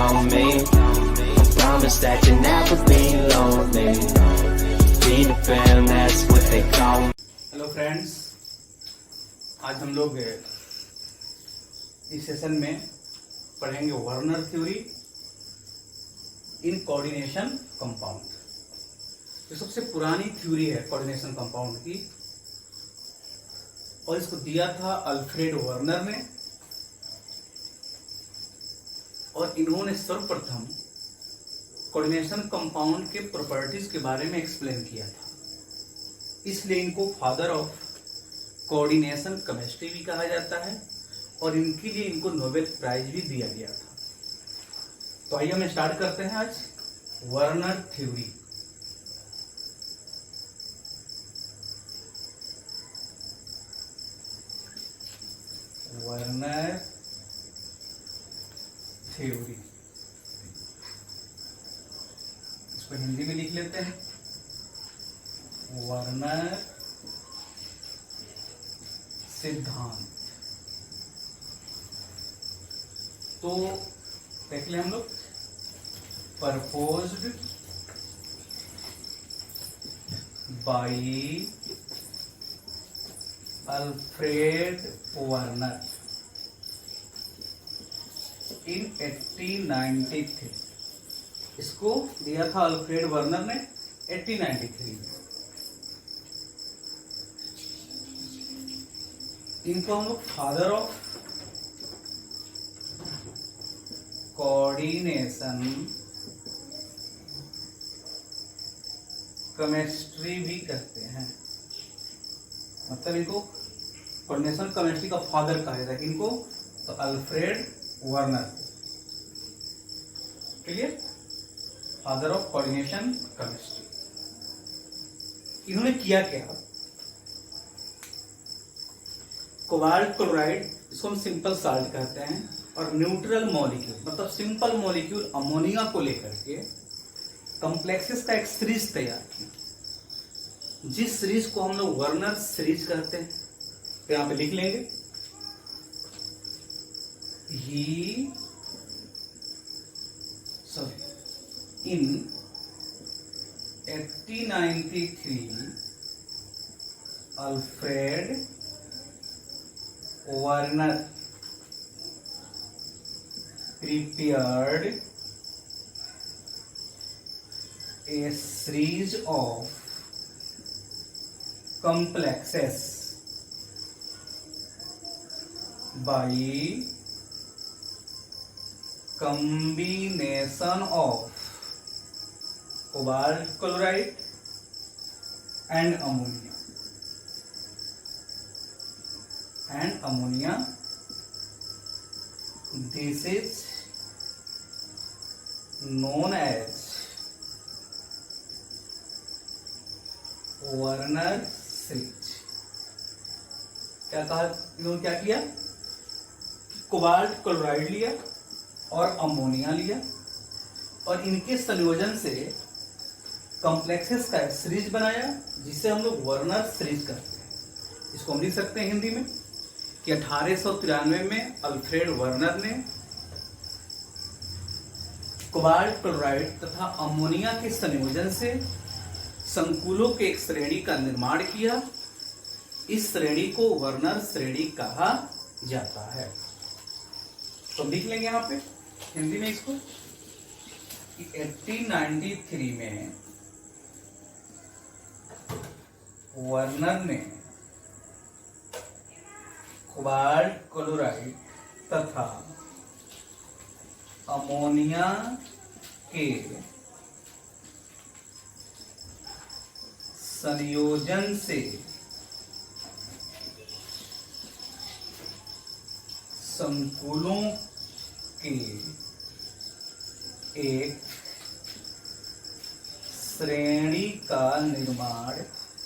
on me. Promise that you'll never be lonely. Be the fam, that's what they call me. Hello friends, आज हम लोग इस session में पढ़ेंगे Werner theory in coordination compound. जो सबसे पुरानी थ्योरी है कोऑर्डिनेशन कंपाउंड की, और इसको दिया था अल्फ्रेड वर्नर ने, और इन्होंने सर्वप्रथम कोऑर्डिनेशन कंपाउंड के प्रॉपर्टीज के बारे में एक्सप्लेन किया था। इसलिए इनको फादर ऑफ कोऑर्डिनेशन केमिस्ट्री भी कहा जाता है, और इनके लिए इनको नोबेल प्राइज भी दिया गया था। तो आइए हम स्टार्ट करते हैं आज वर्नर थ्योरी। वर्नर थ्योरी, इसको हिंदी में लिख लेते हैं, वर्नर सिद्धांत। तो देख ले हम लोग, प्रपोज्ड बाई अल्फ्रेड वर्नर इन 1893। इसको दिया था अल्फ्रेड वर्नर ने 1893 में। इनको हम लोग फादर ऑफ कोऑर्डिनेशन केमिस्ट्री भी कहते हैं। मतलब इनको कोऑर्डिनेशन केमिस्ट्री का फादर कहा जाता है। इनको तो Alfred Werner, clear, father of coordination chemistry. इन्होंने किया क्या, कोबाल्ट क्लोराइड, इसको हम सिंपल साल्ट कहते हैं, और न्यूट्रल मॉलिक्यूल मतलब सिंपल मॉलिक्यूल अमोनिया को लेकर के कॉम्प्लेक्सेस का एक सीरीज तैयार की, जिस सीरीज को हम लोग वर्नर सीरीज कहते हैं। तो यहां पे लिख लेंगे, इन 1893 Alfred Werner prepared a series of complexes by combination of cobalt chloride and ammonia. This is known as Werner series. क्या कहा इन्होंने, क्या किया, कोबाल्ट क्लोराइड लिया और अमोनिया लिया, और इनके संयोजन से कॉम्प्लेक्सेस का सीरीज बनाया, जिसे हम लोग वर्नर सीरीज कहते हैं। इसको हम लिख सकते हैं हिंदी में कि 1893 में अल्फ्रेड वर्नर ने कोबाल्ट क्लोराइड तथा अमोनिया के संयोजन से संकुलों के एक श्रेणी का निर्माण किया। इस श्रेणी को वर्नर श्रेणी कहा जाता है। तो लिख लेंगे यहां पे हिंदी में इसको कि 1893 में वर्नर ने कोबाल्ट क्लोराइड तथा अमोनिया के संयोजन से संकुलों के एक श्रेणी का निर्माण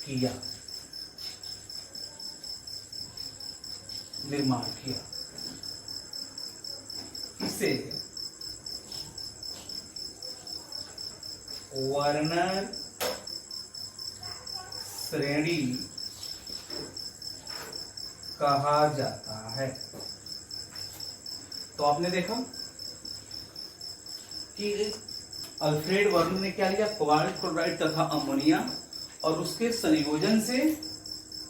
किया। इसे वर्नर श्रेणी कहा जाता है। तो आपने देखा कि अल्फ्रेड वर्नर ने क्या लिया, कोबाल्ट क्लोराइड तथा अमोनिया, और उसके संयोजन से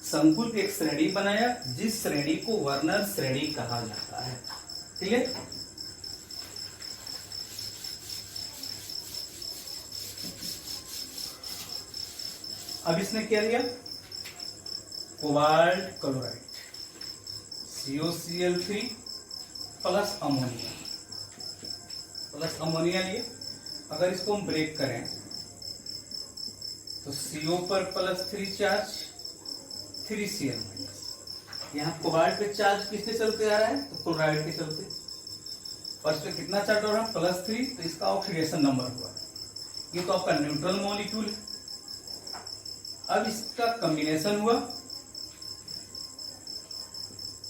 संकुल की एक श्रेणी बनाया, जिस श्रेणी को वर्नर श्रेणी कहा जाता है। ठीक है, अब इसने क्या लिया, cobalt chloride COCl3 plus ammonia लिए। अगर इसको हम ब्रेक करें तो CO पर +3 चार्ज, 3Cl माइनस। यहाँ कोबाल्ट पे चार्ज किसके चलते आ रहा है, तो क्लोराइड के चलते, और इस पे कितना चार्ज हो रहा है, +3, तो इसका ऑक्सीडेशन नंबर हुआ। ये तो आपका न्यूट्रल मॉलिक्यूल है। अब इसका कॉम्बिनेशन हुआ,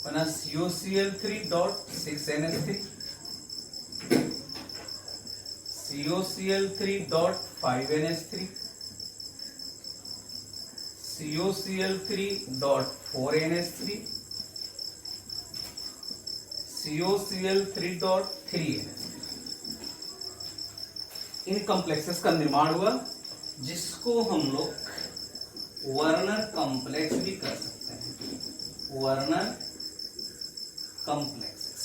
बना COCl3.6NH3, COCl3.5NH3, COCl3.4NH3, COCl3.3NH3। इन कॉम्प्लेक्सेस का निर्माण हुआ, जिसको हम लोग वर्नर कॉम्प्लेक्स भी कर सकते हैं, वर्नर कॉम्प्लेक्सेस।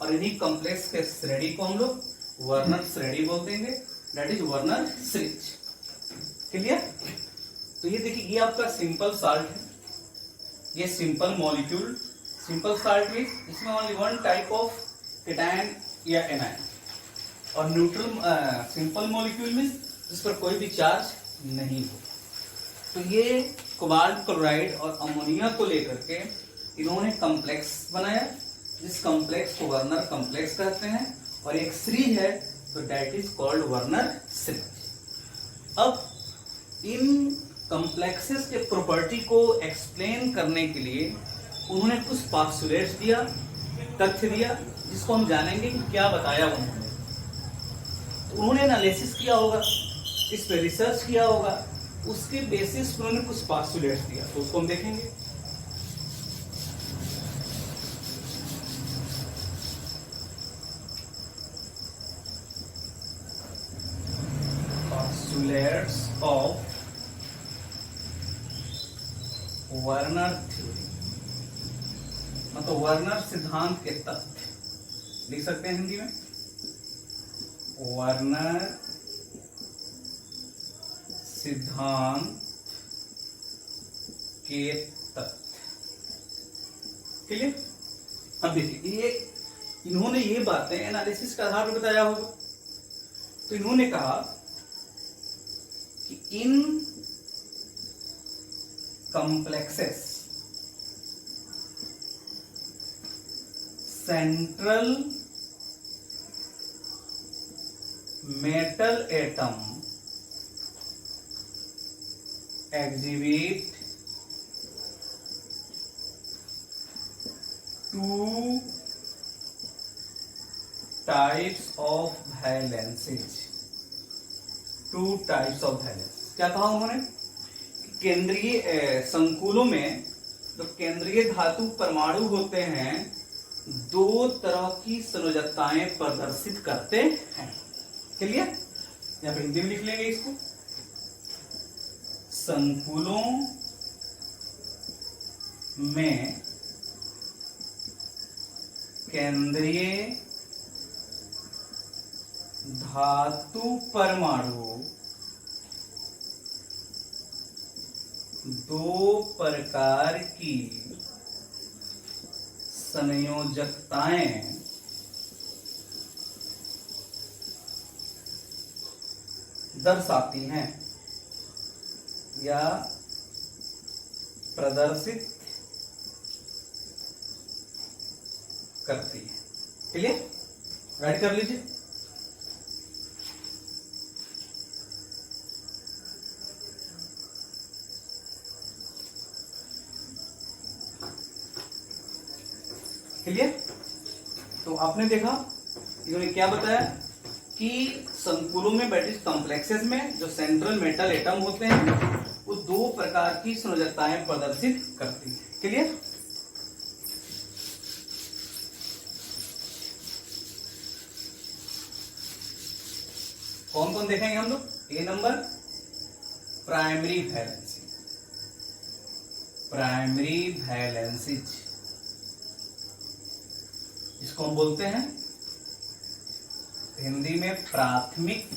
और इन्हीं कॉम्प्लेक्स के श्रेणी को हम लोग वर्नर श्रेणी बोल देंगे, that is Werner series. Clear? तो ये देखिए, ये आपका सिंपल साल्ट है, ये simple molecule. Simple salt means इसमें only one type of cation या एनायन, और न्यूट्रल सिंपल मॉलिक्यूल मीन्स जिस पर कोई भी चार्ज नहीं हो। तो ये कोबाल्ट क्लोराइड और अमोनिया को लेकर के इन्होंने कॉम्प्लेक्स बनाया, जिस कॉम्प्लेक्स को वर्नर कॉम्प्लेक्स कहते हैं, और एक सीरीज है तो that is called Werner series. अब इन कॉम्प्लेक्सेस के प्रॉपर्टी को एक्सप्लेन करने के लिए उन्होंने कुछ पोस्टुलेट्स दिया, तथ्य दिया, जिसको हम जानेंगे कि क्या बताया उन्होंने। तो उन्होंने एनालिसिस किया होगा, इस पे रिसर्च किया होगा, उसके बेसिस पर उन्होंने कुछ पोस्टुलेट्स दिया, तो उसको हम देखेंगे। पोस्टुलेट्स ऑफ वर्नर थ्योरी, मतलब वर्नर सिद्धांत के तथ्य लिख सकते हैं हिंदी में, वर्नर सिद्धांत के तथ्य। क्लियर? अब देखिए, ये इन्होंने ये बातें एनालिसिस के आधार पर बताया होगा। तो इन्होंने कहा कि इन complexes central metal atom exhibit two types of valences, क्या कहा उन्होंने, केंद्रीय संकुलों में जो केंद्रीय धातु परमाणु होते हैं, दो तरह की संयोजकताएं प्रदर्शित करते हैं। क्लियर? यहाँ पे हिंदी में लिख लेंगे इसको, संकुलों में केंद्रीय धातु परमाणु दो प्रकार की संयोजकताएं दर्शाती हैं या प्रदर्शित करती है। क्लियर? राइट कर लीजिए। क्लियर? तो आपने देखा इन्होंने क्या बताया कि संकुलों में बैटिस कॉम्प्लेक्सेस में जो सेंट्रल मेटल एटम होते हैं वो दो प्रकार की संयोजकताएं प्रदर्शित करती है। क्लियर? कौन कौन देखेंगे हम लोग? A number primary valency, primary valencies, इसको हम बोलते हैं हिंदी में प्राथमिक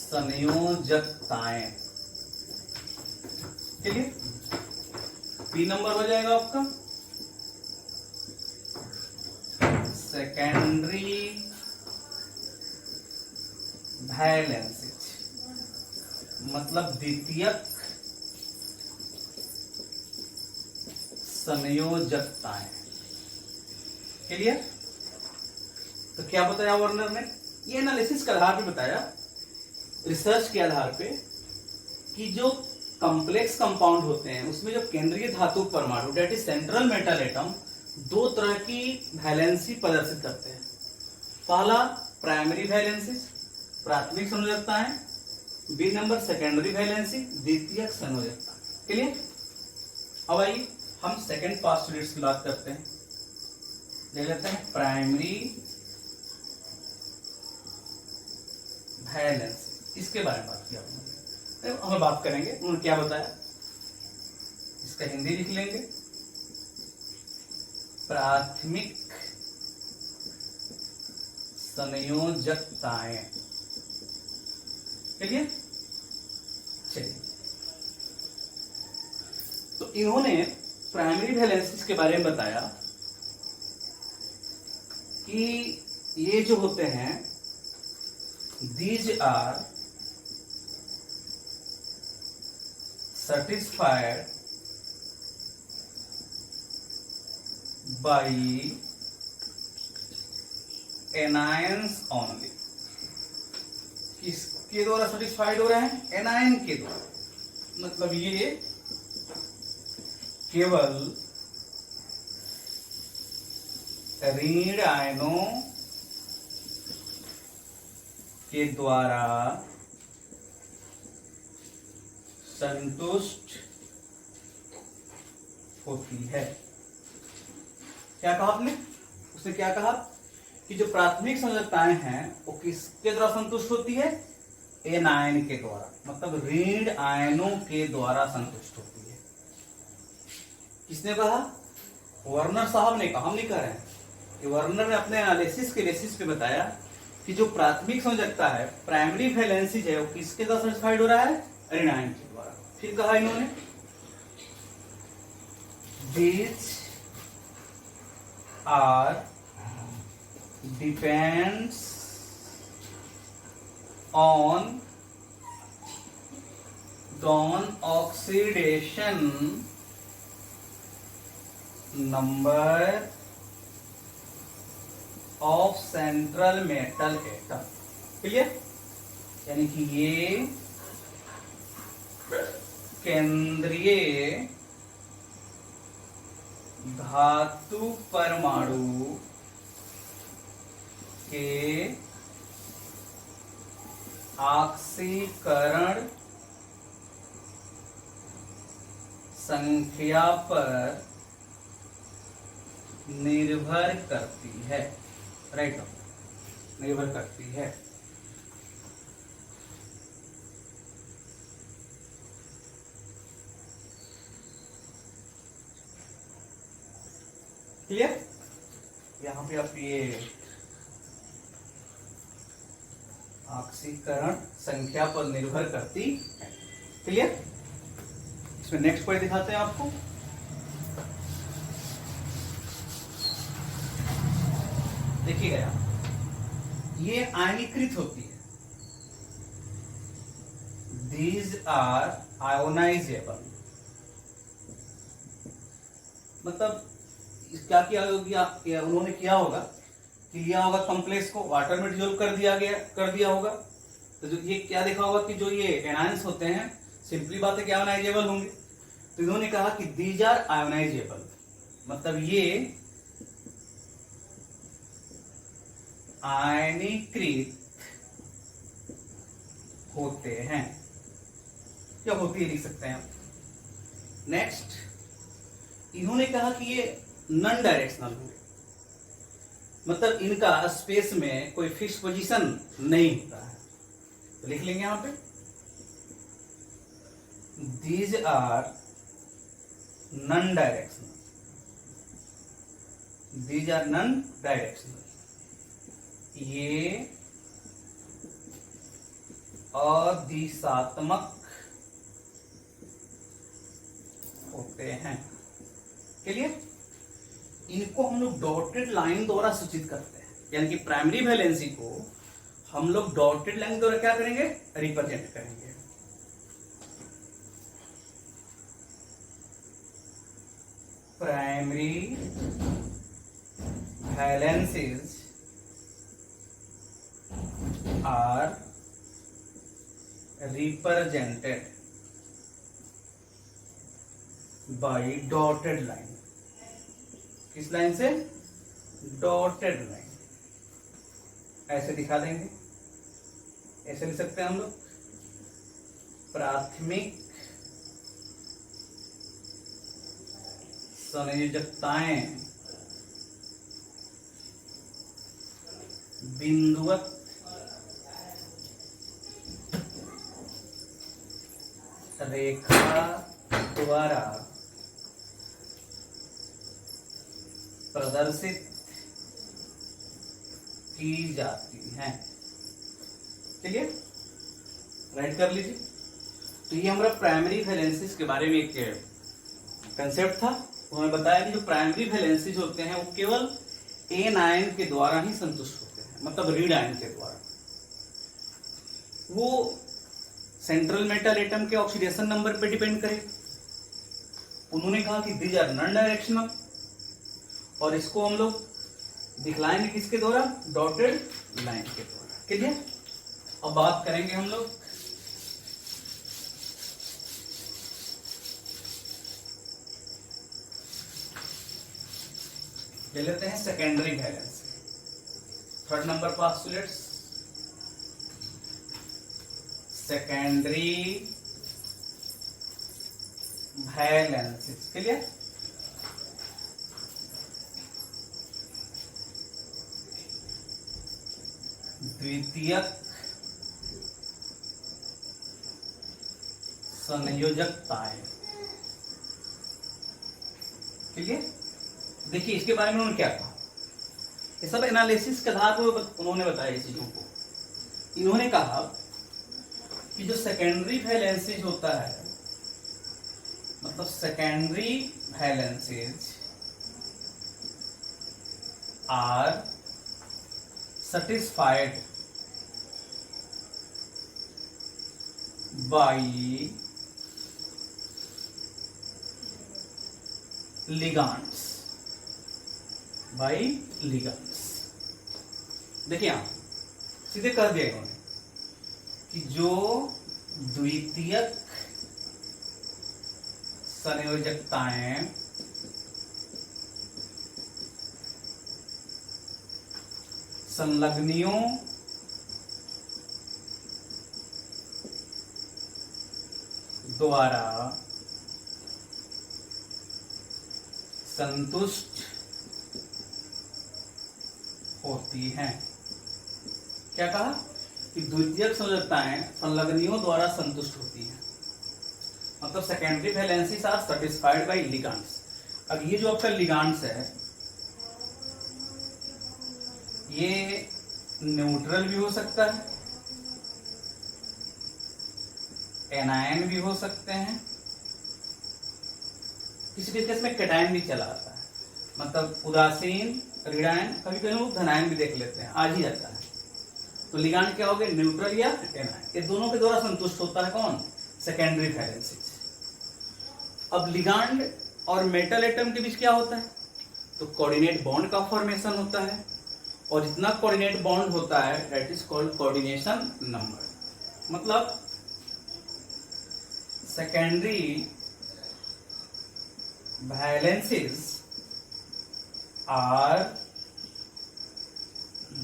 संयोजकताएं। चलिए बी नंबर हो जाएगा आपका सेकेंडरी वैलेंसीज, मतलब द्वितीयक संयोजकताएं। क्लियर? तो क्या बताया वार्नर ने? ये एनालिसिस के आधार पे बताया, रिसर्च के आधार पे, कि जो कॉम्प्लेक्स कंपाउंड होते हैं उसमें जो केंद्रीय धातु परमाणु that is central metal atom दो तरह की वैलेंसी प्रदर्शित करते हैं। पहला प्राइमरी वैलेंसी, प्राथमिक संयोजकताएं, बी नंबर सेकेंडरी वैलेंसी, द्वितीयक संयोजकता। क्लियर? अब आइए हम सेकेंड पोस्टुलेट्स की बात करते हैं। ले लेते हैं प्राइमरी वैलेंसी, इसके बारे में बात किया हमने, हम बात करेंगे उन्होंने क्या बताया। इसका हिंदी लिख लेंगे, प्राथमिक संयोजकताएं। चलिए चलिए, तो इन्होंने प्राइमरी वैलेंसीज के बारे में बताया कि ये जो होते हैं these are satisfied by anions only। किसके द्वारा सेटिस्फाइड हो रहे हैं? एनायन के द्वारा, मतलब ये केवल ऋण आयनों के द्वारा संतुष्ट होती है। क्या कहा आपने? उसने क्या कहा कि जो प्राथमिक संयोजकताएं हैं वो किसके द्वारा संतुष्ट होती है? एनायन के द्वारा, मतलब ऋण आयनों के द्वारा संतुष्ट होती है। किसने कहा? वार्नर साहब ने कहा, हम नहीं कह रहे हैं। कि वार्नर ने अपने एनालिसिस के बेसिस पे बताया कि जो प्राथमिक संयोजकता है, प्राइमरी वैलेंसीज है, वो किसके द्वारा सेटिस्फाइड हो रहा है? ऋण आयन के द्वारा। फिर कहा इन्होंने these are depends on oxidation number of central metal atom। Clear? यानी कि ये केंद्रीय धातु परमाणु के ऑक्सीकरण संख्या पर निर्भर करती है। राइट, निर्भर करती है। क्लियर? यहां पे आप ये ऑक्सीकरण संख्या पर निर्भर करती है। क्लियर? इसमें नेक्स्ट पॉइंट दिखाते हैं आपको। देखिएगा यहाँ, ये आयनीकृत होती है। These are ionizable, मतलब क्या किया होगा? उन्होंने किया होगा कि लिया होगा कॉम्प्लेक्स को, वाटर में डिसॉल्व कर दिया होगा। तो जो ये क्या देखा होगा कि जो ये एनायंस होते हैं, सिंपली बात है कि आयोनाइजेबल होंगे। तो इन्होंने कहा कि दीज आर आयोनाइजेबल, मतलब ये आयनीकृत होते हैं, क्या होती है लिख सकते हैं आप। नेक्स्ट, इन्होंने कहा कि ये नॉन डायरेक्शनल होंगे। मतलब इनका स्पेस में कोई फिक्स पोजीशन नहीं होता है। तो लिख लेंगे यहां पे, these are non directional, these are non directional, ये अदिशात्मक होते हैं। क्लियर? इनको हम लोग डॉटेड लाइन द्वारा सूचित करते हैं, यानी कि प्राइमरी वैलेंसी को हम लोग डॉटेड लाइन द्वारा क्या करेंगे, रिप्रेजेंट करेंगे। Primary valencies are represented by dotted line. किस लाइन से? Dotted line. ऐसे दिखा देंगे, ऐसे लिख सकते हैं हम लोग, प्राथमिक संयोजकताएं बिंदुवत रेखा द्वारा प्रदर्शित की जाती हैं। ठीक है, राइट कर लीजिए। तो ये हमारा प्राइमरी वैलेंसीज के बारे में एक कंसेप्ट था। उन्होंने बताया कि जो प्राइमरी वैलेंसीज होते हैं वो केवल एन आयन के द्वारा ही संतुष्ट होते हैं, मतलब रीड आयन के द्वारा। वो सेंट्रल मेटल एटम के ऑक्सीडेशन नंबर पे डिपेंड करे। उन्होंने कहा कि दीज आर नॉन डायरेक्शनल, और इसको हम लोग दिखलाएंगे किसके द्वारा, डॉटेड लाइन के द्वारा। क्लियर? अब बात करेंगे हम लोग ले लेते हैं secondary valency. Third number postulates, secondary valencies. Clear? द्वितीयक संयोजकताएं। क्लियर? देखिए इसके बारे में उन्होंने क्या कहा, ये सब एनालिसिस के आधार पर उन्होंने बताया इस चीजों को। इन्होंने कहा कि जो सेकेंडरी वैलेंसीज होता है, मतलब secondary valencies are satisfied by ligands, by ligands। देखिए आप सीधे कर दिया इन्होंने कि जो द्वितीयक संयोजकताएं संलग्नियों द्वारा संतुष्ट होती हैं। क्या कहा कि द्वितीयक संयोजकताएं संलग्नियों द्वारा संतुष्ट होती हैं, मतलब secondary valencies are satisfied by ligands. अब ये जो आपका लिगैंड्स है, ये न्यूट्रल भी हो सकता है, एनायन भी हो सकते हैं, किसी किसी केस में कैटायन भी चला आता है, मतलब उदासीन ऋणायन, कभी कभी लोग धनायन भी देख लेते हैं, आ ही जाता है। तो लिगैंड क्या हो गए, न्यूट्रल या एनायन, ये दोनों के द्वारा संतुष्ट होता है कौन, सेकेंडरी वैलेंसीज। अब लिगैंड और मेटल एटम के बीच क्या होता है, तो कोऑर्डिनेट बॉन्ड का फॉर्मेशन होता है, और जितना कोऑर्डिनेट बॉन्ड होता है that is called coordination number. मतलब secondary valencies are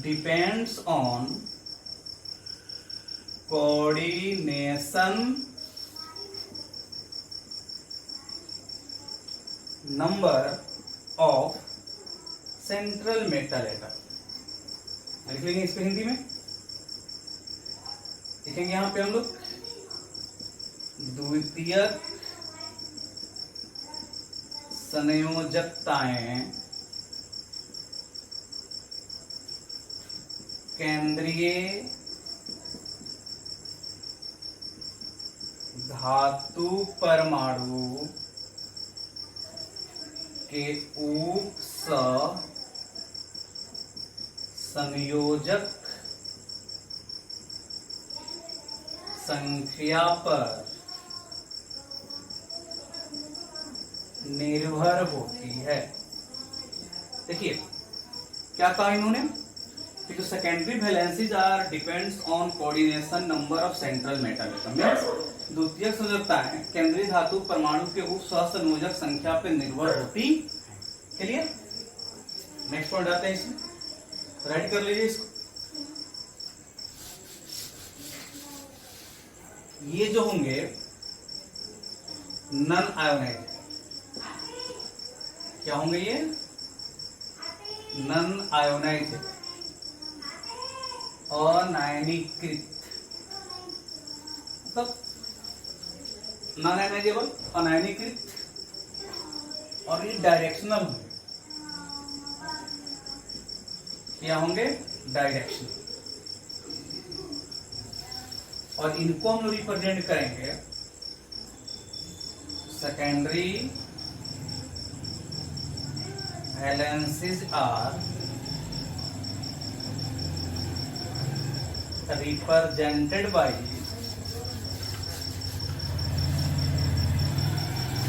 depends on coordination number of central metal atom. लिख लेंगे इसको हिंदी में, लिखेंगे यहां पे हम लोग द्वितीयक संयोजकताएं केंद्रीय धातु परमाणु के उप संयोजक संख्या पर निर्भर होती है। देखिए क्या कहा इन्होंने कि जो secondary valencies are depends on coordination number of central metal atoms. द्वितीयक संयोजकताएं केंद्रीय धातु परमाणु के उप सहसंयोजक संख्या पर निर्भर होती है। चलिए नेक्स्ट पॉइंट आते हैं, इसमें राइट कर लीजिए इसको। ये जो होंगे नॉन आयोनाइज, क्या होंगे ये? नॉन आयोनाइज, अनायनीकृत, मतलब नॉन आयोनाइजेबल, अनायनीकृत, और ये डायरेक्शनल होंगे। क्या होंगे? डायरेक्शनल। और इनको हम रिप्रेजेंट करेंगे secondary valencies are represented by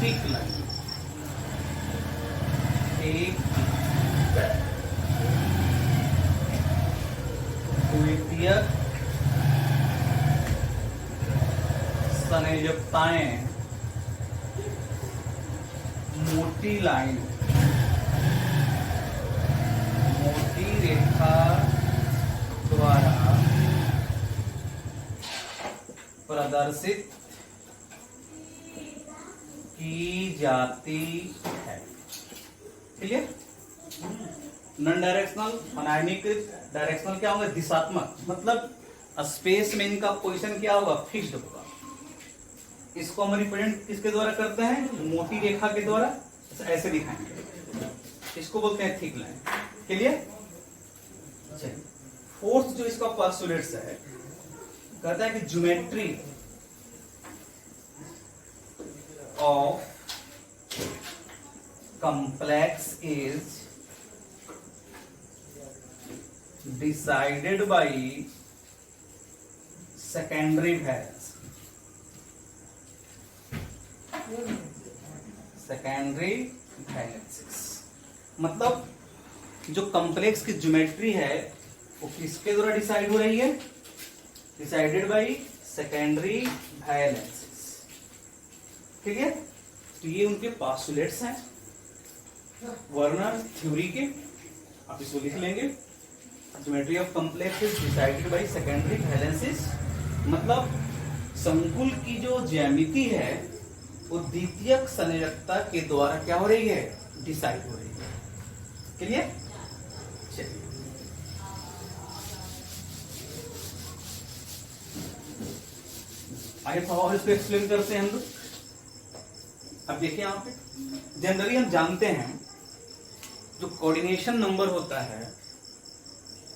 thick line, द्वितीयक संयोजकताएं मोटी लाइन, मोटी रेखा द्वारा प्रदर्शित की जाती है। क्लियर? नॉन डायरेक्शनल, अनायनीकृत, डायरेक्शनल क्या होगा? दिशात्मक, मतलब स्पेस में इनका पोजीशन क्या होगा? फिक्स्ड होगा। इसको हम रिप्रेजेंट किसके द्वारा करते हैं? मोटी रेखा के द्वारा, ऐसे दिखाएंगे। इसको बोलते हैं थिक लाइन। क्लियर? फोर्थ जो इसका पोस्टुलेट्स है, कहता है कि geometry of complex is decided by secondary values. Secondary values मतलब जो कॉम्प्लेक्स की ज्योमेट्री है वो किसके द्वारा डिसाइड हो रही है? Decided by secondary valencies. ठीक है, तो ये उनके पोस्टुलेट्स हैं वर्नर थ्योरी के, आप इसको लिख लेंगे। Geometry of complex is decided by secondary valencies, मतलब संकुल की जो ज्यामिति है वो द्वितीयक संयोजकता के द्वारा क्या हो रही है? डिसाइड हो रही है। क्लियर? चलिए आगे और इसको एक्सप्लेन करते हैं हम लोग। अब देखिए यहाँ पे जनरली हम जानते हैं जो कोऑर्डिनेशन नंबर होता है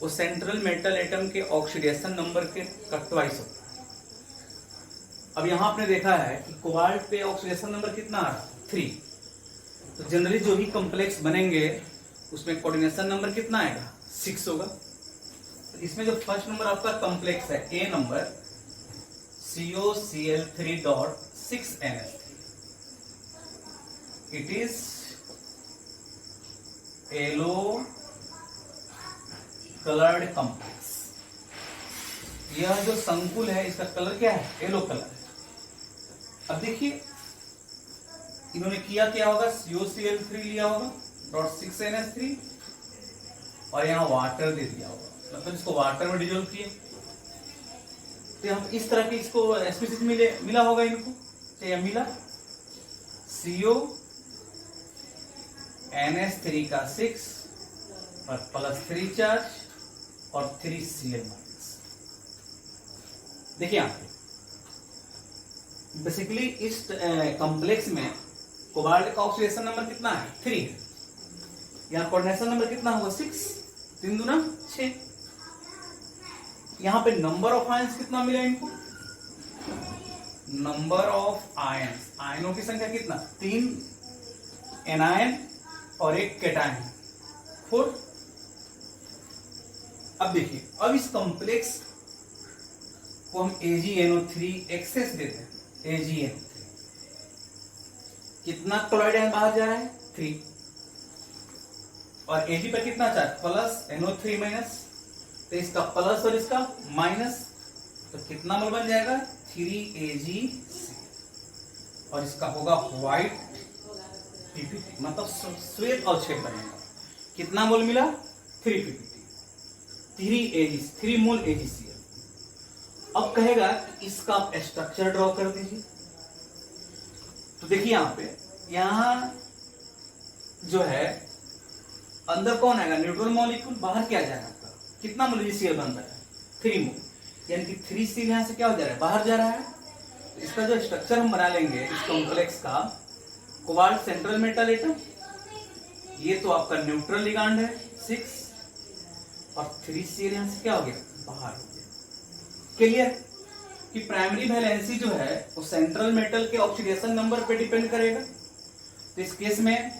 वो सेंट्रल मेटल एटम के ऑक्सीडेशन नंबर के ट्वाइस होता है। अब यहां आपने देखा है कि कोबाल्ट पे ऑक्सीडेशन नंबर कितना आ रहा? 3। तो जनरली जो भी कॉम्प्लेक्स बनेंगे उसमें कोऑर्डिनेशन नंबर कितना आएगा? 6 होगा। तो इसमें जो फर्स्ट नंबर आपका कॉम्प्लेक्स है a number COCl3.6NH3, it is yellow coloured complex. यह जो संकुल है इसका कलर क्या है? येलो कलर है। अब देखिए इन्होंने किया क्या होगा? COCl3 लिया होगा .6NH3 और यहाँ वाटर दे दिया होगा, मतलब इसको वाटर में डिजोल्व किए। तो हम इस तरह के इसको स्पीशीज मिला होगा इनको, तो यह मिला CONH3 का 6 और +3 चार्ज और 3Cl-। देखिए यहाँ पे बेसिकली इस कॉम्प्लेक्स में कोबाल्ट का ऑक्सीडेशन नंबर कितना है? 3 है। यहाँ कोऑर्डिनेशन नंबर कितना होगा? 6, 3 दूना 6। यहाँ पे नंबर ऑफ आयंस कितना मिला इनको? नंबर ऑफ आयंस, आयनों की संख्या कितना? 3 एनायन और 1 कैटायन, 4। अब देखिए, अब इस कॉम्प्लेक्स को हम AgNO3 एक्सेस देते हैं। AgNO3 कितना क्लोराइड आयन बाहर जा रहा है? 3। और Ag पर कितना चार्ज? प्लस, NO3 माइनस, तो इसका प्लस और इसका माइनस, तो कितना मोल बन जाएगा? 3Ag, और इसका होगा व्हाइट PPT, मतलब श्वेत अवक्षेप बनेगा। कितना मोल मिला? 3 PPT, 3 मोल AgCl। अब कहेगा कि इसका आप स्ट्रक्चर ड्रॉ कर दीजिए। तो देखिए यहाँ पे, यहाँ जो है अंदर कौन आएगा? न्यूट्रल मॉलिक्यूल, बाहर क्या जाएगा आपका? कितना मोल AgCl बनता है? 3 मोल, यानी कि 3Cl यहां से क्या हो जा रहा है? बाहर जा रहा है। तो इसका जो स्ट्रक्चर हम बना लेंगे इस कॉम्प्लेक्स का, कोबाल्ट सेंट्रल मेटल एटम, ये तो आपका न्यूट्रल लिगांड है 6, और 3Cl यहां से क्या हो गया? बाहर हो गया। क्लियर कि प्राइमरी वैलेंसी जो है वो सेंट्रल मेटल के ऑक्सीडेशन नंबर पे डिपेंड करेगा। तो इस केस में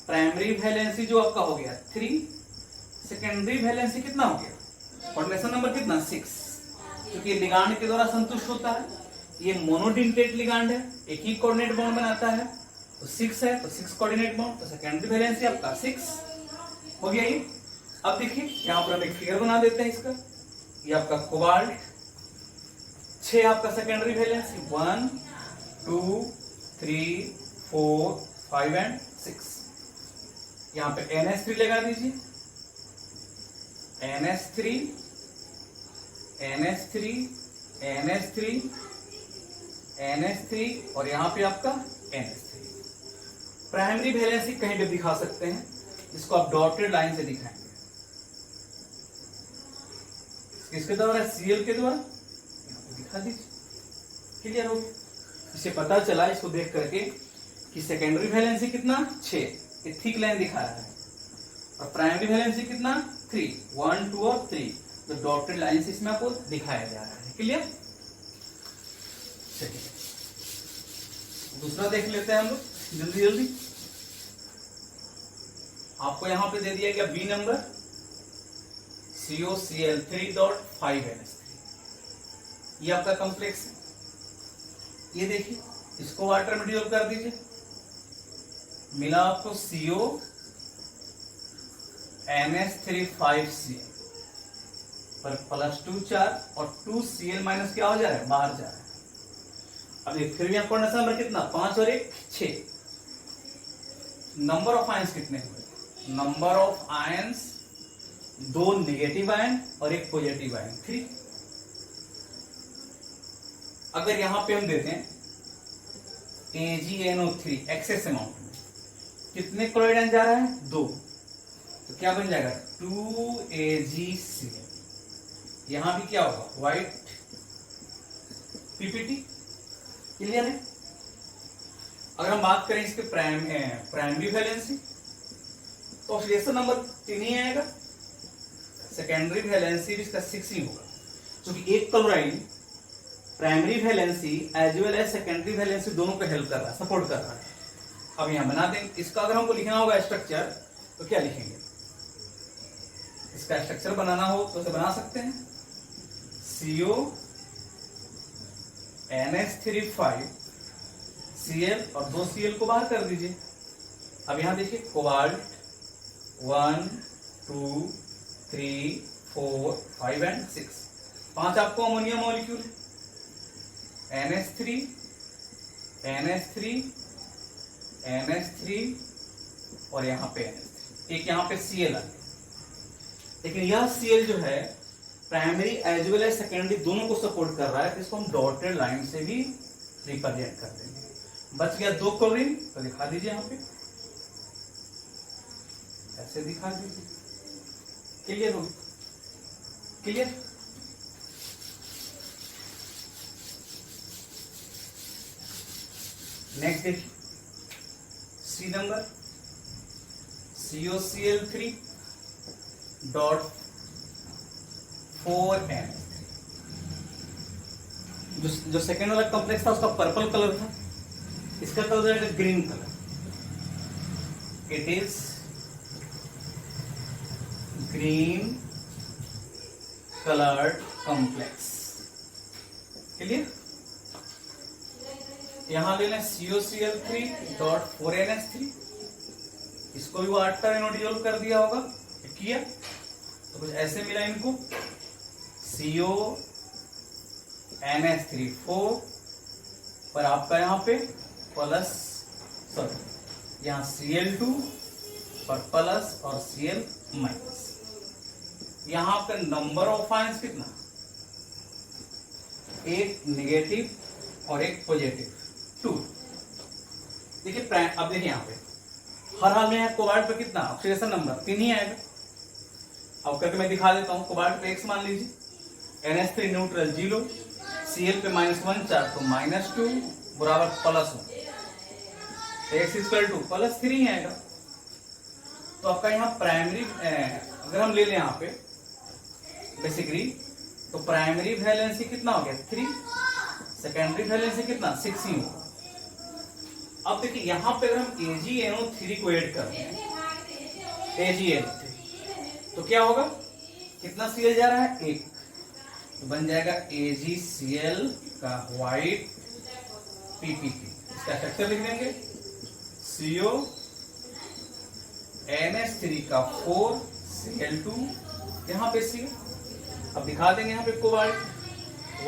प्राइमरी वैलेंसी जो आपका हो गया 3, सेकेंडरी वैलेंसी कितना हो गया? कोऑर्डिनेशन नंबर कितना? 6, क्योंकि लिगांड के द्वारा संतुष्ट होता है। ये मोनोडिनेटेड लिगांड है, एक ही कोऑर्डिनेट बॉन्ड बनाता है, तो 6 है, तो 6 कोऑर्डिनेट बॉन्ड, तो सेकेंडरी वैलेंसी आपका 6 हो गया ये। अब देखिए यहाँ पर हम एक फिगर बना देते हैं इसका। ये आपका कोबाल्ट 6 आपका सेकेंडरी वैलेंसी, 1, 2, 3, 4, 5 एंड 6। यहाँ पे NH3 लगा दीजिए, NH3, NH3, NH3, NH3, और यहाँ पे आपका NH3। प्राइमरी वैलेंसी कहीं भी दिखा सकते हैं, इसको आप डॉटेड लाइन से दिखाएंगे। किसके द्वारा? Cl के द्वारा। यहाँ पे दिखा दीजिए, क्लियर हो गया। इसे पता चला इसको देख करके कि सेकेंडरी वैलेंसी कितना? 6, ये थिक लाइन दिखा रहा है, और प्राइमरी वैलेंसी कितना? 3, 1, 2 और 3, तो डॉटेड लाइन से इसमें आपको दिखाया जा रहा है। क्लियर? चलिए दूसरा देख लेते हैं हम लोग जल्दी जल्दी। आपको यहां पे दे दिया गया B नंबर, COCl3.5NH3, ये आपका कॉम्प्लेक्स है। ये देखिए, इसको वाटर में डिसॉल्व कर दीजिए, मिला आपको CONH3,5Cl पर +2 चार्ज, और 2Cl माइनस क्या हो जा रहा है? बाहर जा रहा है। अब ये फिर भी आपको नंबर कितना? 5 और 1 6। नंबर ऑफ आयंस कितने हुए? Number of ions 2 negative ion और 1 पॉजिटिव आयन, 3। अगर यहां पे हम देते हैं AgNO3 एक्सेस अमाउंट में, कितने क्लोराइड आयन जा रहा है? 2, तो क्या बन जाएगा? 2AgCl। यहां भी क्या होगा? White PPT। क्लियर है? अगर हम बात करें इसके प्राइमरी वैलेंसी, तो ऑक्सीडेशन नंबर 3 ही आएगा, सेकेंडरी वैलेंसी भी इसका 6 ही होगा, क्योंकि एक chloride primary valency as well as secondary valency दोनों को हेल्प कर रहा है, सपोर्ट कर रहा है। अब यहां बना देंगे इसका, अगर हमको लिखना होगा स्ट्रक्चर, तो क्या लिखेंगे? इसका स्ट्रक्चर बनाना हो तो इसे बना सकते हैं, CONH3,5Cl और 2 Cl को बाहर कर दीजिए। अब यहां देखिए कोबाल्ट 1, 2, 3, 4, 5 एंड 6, 5 आपको अमोनिया मॉलिक्यूल है, NH3, NH3, NH3 और यहाँ पे NH3, एक यहाँ पे Cl आ गया। लेकिन यह Cl जो है primary as well as secondary दोनों को सपोर्ट कर रहा है, तो इसको हम डॉटेड लाइन से भी रिप्रेजेंट कर देंगे। बच गया 2 क्लोरीन, तो दिखा दीजिए यहाँ पे, ऐसे दिखा दीजिए। क्लियर हो गया? क्लियर? नेक्स्ट देखिए सी नंबर COCl3 डॉट 4n। जो सेकेंड वाला कॉम्प्लेक्स था उसका पर्पल कलर था, इसका कलर हो जाएगा green colour. It is green coloured complex. Clear? यहां ले लें COCl3 डॉट 4NH3, इसको भी वो 8 का डिसॉल्व कर दिया होगा, किया तो कुछ ऐसे मिला इनको, CONH3 4 पर आपका यहां पे प्लस, सॉरी यहां Cl2 पर प्लस और Cl माइनस। यहां आपका नंबर ऑफ आयंस कितना, एक नेगेटिव और एक पॉजिटिव 2। देखिए अब देखिए यहां पे हर हाल में कोबाल्ट पे कितना ऑक्सीडेशन नंबर 3 ही आएगा। अब करके मैं दिखा देता हूं। कोबाल्ट पे X मान लीजिए, NH3 न्यूट्रल 0, Cl पे -1 चार्ज तो -2 बराबर +1, X इक्वल टू +3 ही आएगा। तो आपका यहाँ प्राइमरी अगर हम ले लें यहाँ पे बेसिकली, तो प्राइमरी वैलेंसी कितना हो गया 3, सेकेंडरी वैलेंसी कितना 6 ही होगा। अब देखिए यहाँ पे अगर हम AgNO3 को ऐड करते हैं, AgNO3 तो क्या होगा, कितना Cl जा रहा है 1, तो बन जाएगा AgCl का व्हाइट PPP। इसका स्ट्रक्चर लिख देंगे, CO NH3 का 4 Cl2 यहाँ पे Cl। अब दिखा देंगे यहाँ पे कोबाल्ट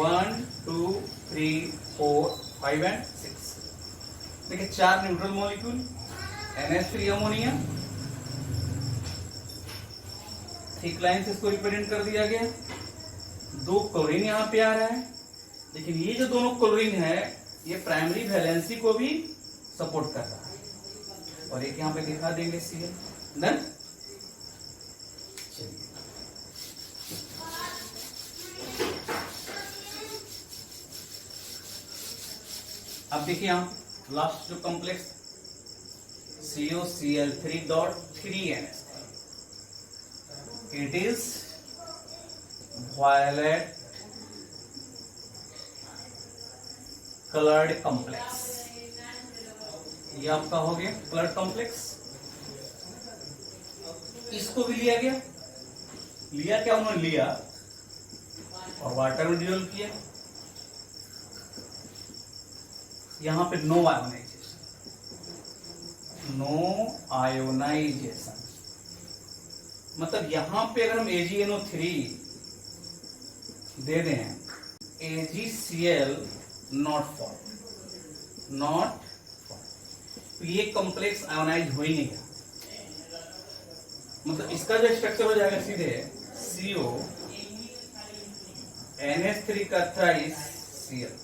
1 2 3 4 5 एंड 6। देखिए 4 neutral molecule, NH3 ammonia, thick line से इसको रिप्रेजेंट कर दिया गया। 2 क्लोरीन यहाँ पे आ रहा है, लेकिन ये जो दोनों क्लोरीन है ये प्राइमरी वैलेंसी को भी सपोर्ट कर रहा है। और एक यहाँ पे दिखा देंगे Cl। डन? चलिए अब देखिए यहाँ लास्ट जो complex COCl3 dot 3NH3, it is violet coloured complex. ये आपका हो गया कलर्ड कॉम्प्लेक्स। इसको भी लिया गया, लिया क्या उन्होंने लिया और वाटर में डिसॉल्व किया। यहां पे नो आयोनाइजेशन, मतलब यहां पे अगर हम AgNO3 दे दें, AgCl नॉट फॉर, तो ये कॉम्प्लेक्स आयोनाइज हो ही नहीं गया। मतलब इसका जो स्ट्रक्चर हो जाएगा सीधे CO NH3 का थ्राइस Cl।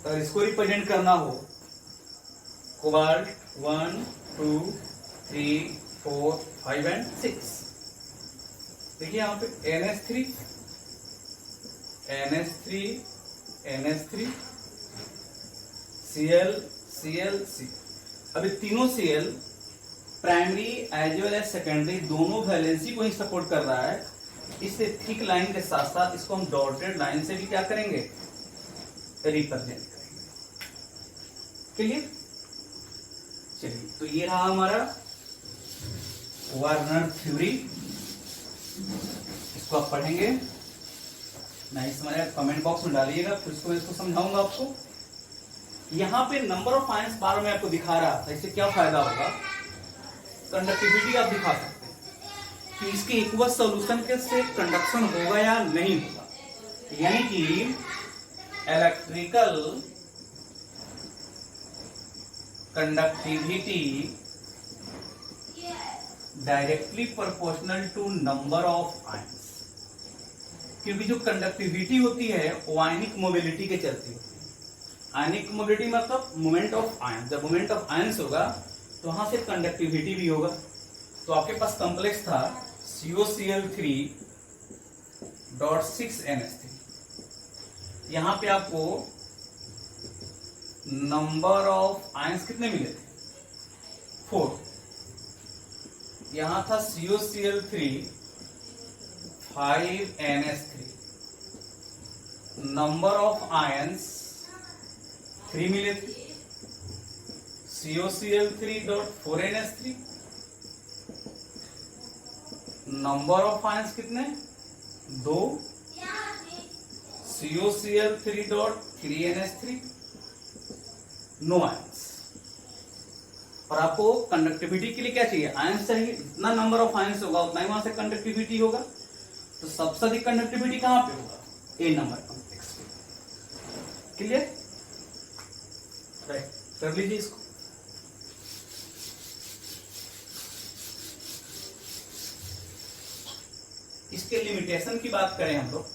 तो इसको रिप्रेजेंट करना हो कोबाल्ट 1 2 3 4 5 एंड 6। देखिए यहाँ पे NH3 Cl C। अभी तीनों Cl primary as well as secondary दोनों वैलेंसी को ही सपोर्ट कर रहा है। इससे थिक लाइन के साथ साथ इसको हम डॉटेड लाइन से भी क्या करेंगे, रिप्रेजेंट करेंगे। क्लियर? चलिए तो ये रहा हमारा वार्नर थ्योरी। इसको आप पढ़ेंगे, नहीं समझ कमेंट बॉक्स में डालिएगा, फिर इसको समझाऊंगा आपको। यहाँ पे नंबर ऑफ आयंस बार में आपको दिखा रहा था, इससे क्या फायदा होगा, कंडक्टिविटी आप दिखा सकते हैं कि इसके इक्वस सॉल्यूशन के से कंडक्शन होगा या नहीं होगा। यानी कि electrical conductivity directly proportional to number of ions, क्योंकि जो कंडक्टिविटी होती है वो आयनिक मोबिलिटी के चलती है। आयनिक मोबिलिटी मतलब मोमेंट ऑफ आयंस, जब मोमेंट ऑफ आयंस होगा तो वहां से कंडक्टिविटी भी होगा। तो आपके पास कॉम्प्लेक्स था COCl3 6NH3। यहां पे आपको नंबर ऑफ आयंस कितने मिले थे? 4। यहां था COCl3 5NH3, number of ions 3 मिले थे। COCl3.4NH3, नंबर ऑफ आयंस कितने? 2। COCl3.3NH3, no ions. और आपको कंडक्टिविटी के लिए क्या चाहिए? आयंस चाहिए। जितना नंबर ऑफ आयंस होगा उतना ही वहां से कंडक्टिविटी होगा। तो सबसे अधिक कंडक्टिविटी कहां पे होगा? ए नंबर कॉम्प्लेक्स पे। क्लियर? राइट, कर लीजिए इसको। इसके लिमिटेशन की बात करें हम लोग,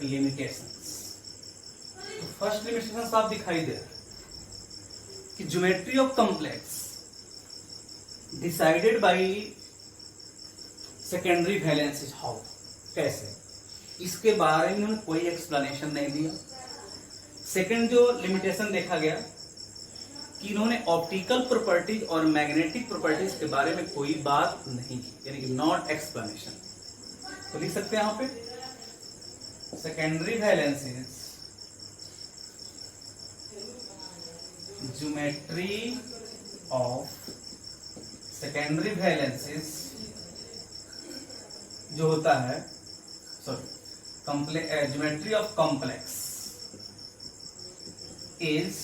लिमिटेशंस, तो फर्स्ट लिमिटेशन साफ दिखाई दे रहा है कि geometry of complex decided by secondary valence is how. कैसे? इसके बारे में उन्होंने कोई एक्सप्लेनेशन नहीं दिया। सेकंड जो लिमिटेशन देखा गया कि इन्होंने ऑप्टिकल प्रॉपर्टीज और मैग्नेटिक प्रॉपर्टीज के बारे में कोई बात नहीं की, यानी कि नॉट एक्सप्लेनेशन। तो लिख सकते हैं यहां पे secondary valence is geometry of secondary valences जो होता है, sorry, geometry of complex is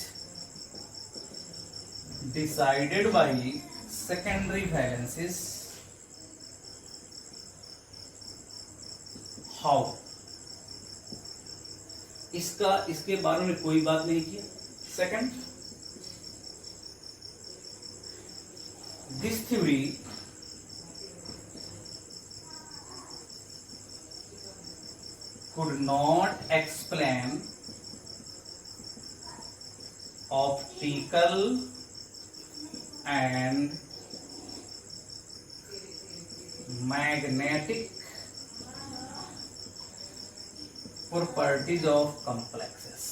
decided by secondary valences how. इसके बारे में कोई बात नहीं किया। Second, this theory could not explain optical and magnetic properties of complexes।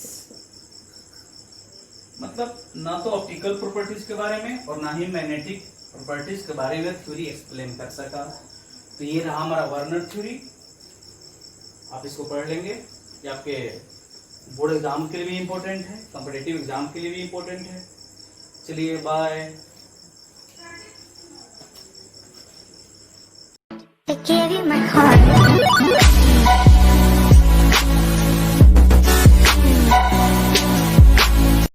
मतलब ना तो ऑप्टिकल प्रॉपर्टीज के बारे में और ना ही मैग्नेटिक प्रॉपर्टीज के बारे में थ्योरी एक्सप्लेन कर सका। तो ये रहा हमारा वर्नर थ्योरी। आप इसको पढ़ लेंगे, ये आपके बोर्ड एग्जाम के लिए भी इंपॉर्टेंट है, कॉम्पिटिटिव एग्जाम के लिए भी इंपॉर्टेंट है। चलिए bye. I gave you my heart.